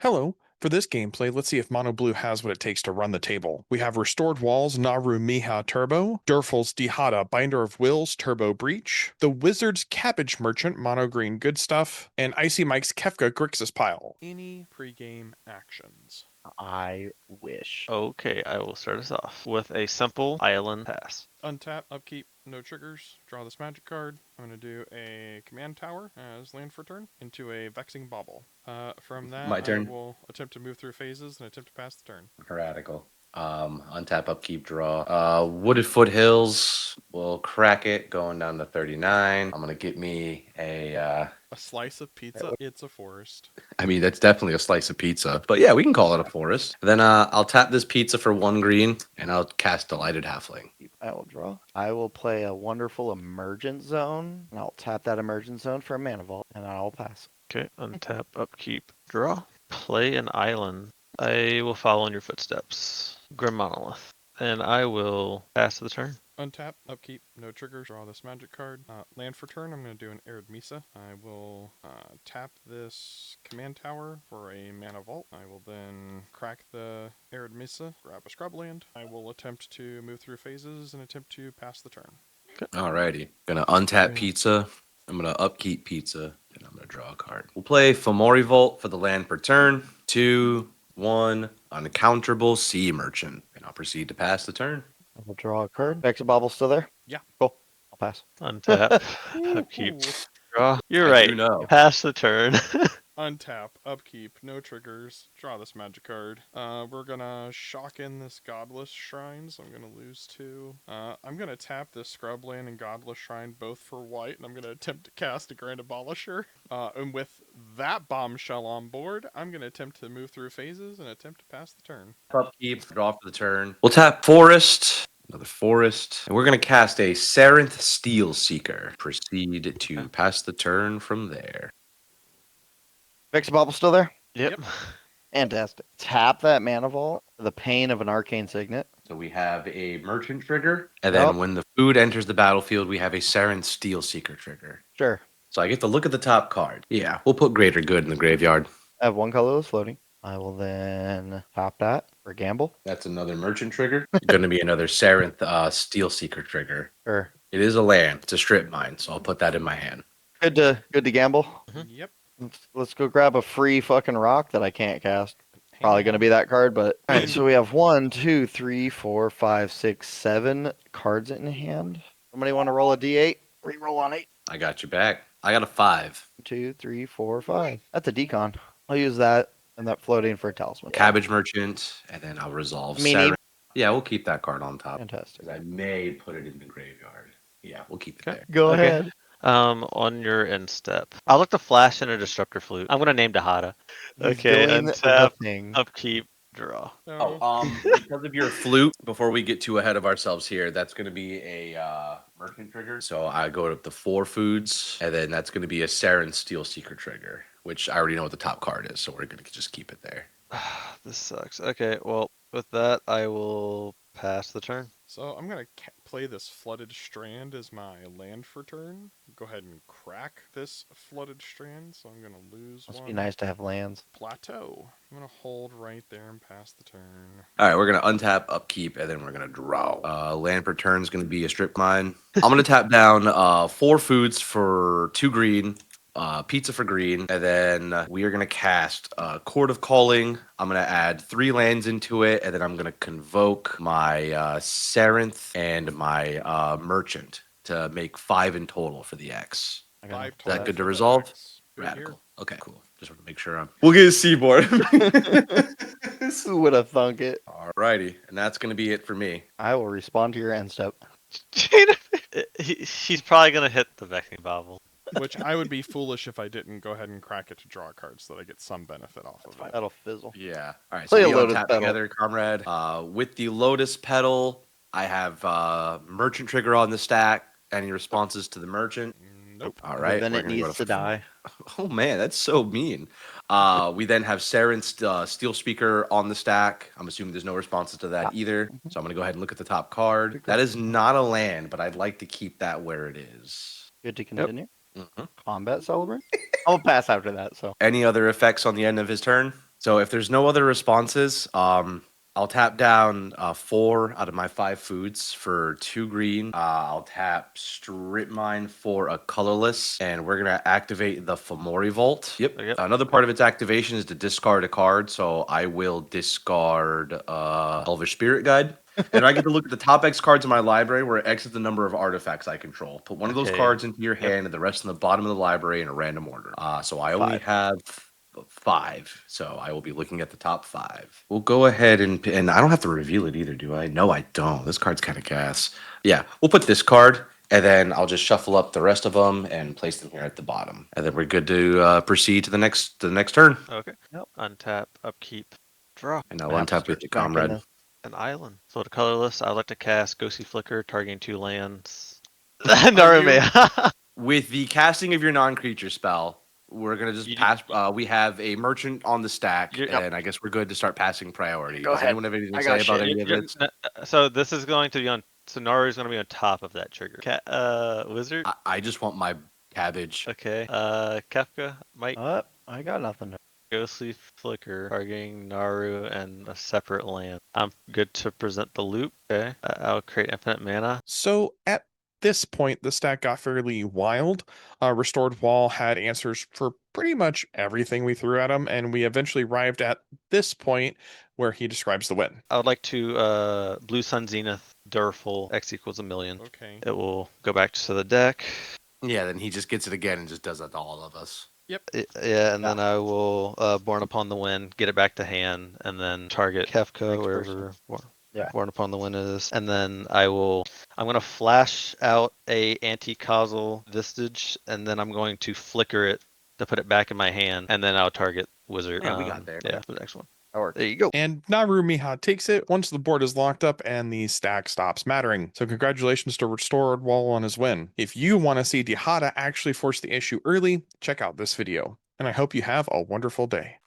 Hello. For this gameplay, let's see if monoblue has what it takes to run the table. We have Restored Walls, Naru Meha Turbo, Durfal's Dihada, Binder of Wills, Turbo Breach, the Wizard's Cabbage Merchant, monogreen goodstuff, and Icy Mike's Kefka grixis pile. Any pregame actions? I wish. Okay, I will start us off with a simple island pass. Untap, upkeep, no triggers. Draw this magic card. I'm going to do a command tower as land for turn into a vexing bauble. From that, My turn. I will attempt to move through phases and attempt to pass the turn. Radical. Untap, upkeep, draw. Wooded Foothills. We'll crack it, going down to 39. I'm gonna get me A slice of pizza? It's a forest. I mean, that's definitely a slice of pizza. But yeah, we can call it a forest. Then I'll tap this pizza for 1 green, and I'll cast Delighted Halfling. I will draw. I will play a wonderful emergent zone, and I'll tap that emergent zone for a mana vault, and I'll pass. Okay, untap, upkeep, draw. Play an island. I will follow in your footsteps. Grim Monolith. And I will pass the turn. Untap, upkeep, no triggers, draw this magic card. Land for turn, I'm going to do an Arid Mesa. I will tap this command tower for a mana vault. I will then crack the Arid Mesa, grab a scrubland. I will attempt to move through phases and attempt to pass the turn. Okay. Alrighty. Gonna untap pizza. I'm gonna upkeep pizza, and I'm gonna draw a card. We'll play Fomori Vault for the land per turn. 2, 1, uncounterable sea merchant. And I'll proceed to pass the turn. I will draw a card. Vexabobble still there? Yeah. Cool. I'll pass. Untap, upkeep, Ooh. draw. You're I right. do know. Pass the turn. Untap, upkeep, no triggers, draw this magic card. We're gonna shock in this Godless Shrine, so I'm gonna lose 2. I'm gonna tap this Scrubland and Godless Shrine both for white, and I'm gonna attempt to cast a Grand Abolisher. And with that bombshell on board, I'm gonna attempt to move through phases and attempt to pass the turn. Upkeep, draw for the turn. We'll tap Forest. Another forest. And we're going to cast a Sarenth Steel Seeker. Proceed to pass the turn from there. Vexabobble still there? Yep. Fantastic. Tap that mana vault for the pain of an arcane signet. So we have a Merchant trigger. And then when the food enters the battlefield, we have a Sarenth Steel Seeker trigger. Sure. So I get to look at the top card. Yeah, we'll put Greater Good in the graveyard. I have 1 colorless floating. I will then tap that for gamble. That's another Merchant trigger. Going to be another Sarenth Steel Seeker trigger. Sure. It is a land. It's a strip mine, so I'll put that in my hand. Good to gamble. Yep. Let's go grab a free fucking rock that I can't cast. Probably going to be that card, but all right. So we have 1, 2, 3, 4, 5, 6, 7 cards in hand. Somebody want to roll a d8? Reroll on 8. I got you back. I got a 5. 2, 3, 4, 5. That's a decon. I'll use that and that floating for a talisman. Cabbage Merchant, and then I'll resolve Meanie. Sarenth. Yeah, we'll keep that card on top. Fantastic. 'Cause I may put it in the graveyard. Yeah, we'll keep it there. Go Okay. ahead. On your end step. I'll look to flash in a Disruptor Flute. I'm gonna name Dihada. Okay, Doing untap, nothing. upkeep, draw. No. Because of your flute, before we get too ahead of ourselves here, that's going to be a merchant trigger. So I go to the 4 foods, and then that's going to be a Sarenth Steel Seeker trigger, which I already know what the top card is, so we're going to just keep it there. This sucks. Okay, well, with that, I will pass the turn. So I'm gonna play this Flooded Strand as my land for turn. Go ahead and crack this Flooded Strand, so I'm gonna lose Must 1. be nice to have lands. Plateau. I'm gonna hold right there and pass the turn. All right, we're going to untap, upkeep, and then we're going to draw. Land per turn is going to be a strip mine. I'm going to tap down 4 foods for 2 green. Pizza for green, and then we are going to cast Court of Calling. I'm going to add 3 lands into it, and then I'm going to convoke my Sarenth and my Merchant to make 5 in total for the X. I got 5 it. Is that total good to for the resolve? X. Right here. Radical. Okay, cool. Just want to make sure We'll get a seaboard. Who would have thunk it? Alrighty, and that's going to be it for me. I will respond to your end step. He's probably gonna hit the Vexing Bobble. Which I would be foolish if I didn't go ahead and crack it to draw a card so that I get some benefit off of it. That'll fizzle. Yeah. All right. Play So a we Lotus untap Petal. together, comrade. With the Lotus Petal, I have Merchant trigger on the stack. Any responses to the Merchant? Nope. All right. Then we're it gonna go needs to die. Oh man, that's so mean. We then have Saren's Steel Speaker on the stack. I'm assuming there's no responses to that either. So I'm gonna go ahead and look at the top card. That is not a land, but I'd like to keep that where it is. Good to continue. Mhm. Combat celebrant. I'll pass after that. So Any other effects on the end of his turn? So if there's no other responses, I'll tap down 4 out of my 5 foods for 2 green. I'll tap Strip Mine for a colorless, and we're gonna activate the Fomori Vault. Yep. Yep. Another part of its activation is to discard a card, so I will discard Elvish Spirit Guide. And I get to look at the top X cards in my library, where X is the number of artifacts I control. Put one of those Okay. cards into your Yep. hand, and the rest in the bottom of the library in a random order. So I only 5. have 5, so I will be looking at the top 5. We'll go ahead and I don't have to reveal it either, do I? No, I don't. This card's kind of gas. Yeah, we'll put this card, and then I'll just shuffle up the rest of them and place them here at the bottom, and then we're good to proceed to the next turn. Okay. Yep. Untap, upkeep, draw. And I'll I have to untap with start the tracking comrade. this. An island. So to colorless, I like to cast Ghostly Flicker, targeting 2 lands. Naru Meha. With the casting of your non-creature spell, we're gonna just You- pass. We have a merchant on the stack, Yep. and I guess we're good to start passing priority. Go Does ahead. anyone have anything I to got say about shit. any of it? So this is going to be on. So Naru is going to be on top of that trigger. Wizard. I just want my cabbage. Okay. Kefka, Mike, I got nothing. Ghostly Flicker, targeting Naru and a separate land. I'm good to present the loop. Okay. I'll create infinite mana. So at this point, the stack got fairly wild. Restored Wall had answers for pretty much everything we threw at him, and we eventually arrived at this point where he describes the win. I would like to Blue Sun Zenith, Durful, X equals 1,000,000. Okay. It will go back to the deck. Yeah, then he just gets it again and just does that to all of us. Yeah, and then I will Born Upon the Wind, get it back to hand, and then target Kefka, Next wherever Yeah. Born Upon the Wind is. And then I'm going to flash out a anti-causal Vistage, and then I'm going to flicker it to put it back in my hand, and then I'll target Wizard. Yeah, we got there. Yeah, for the next one. That works. There you go. And Naru Meha takes it once the board is locked up and the stack stops mattering. So congratulations to Restored Wall on his win. If you want to see Dihada actually force the issue early, check out this video. And I hope you have a wonderful day.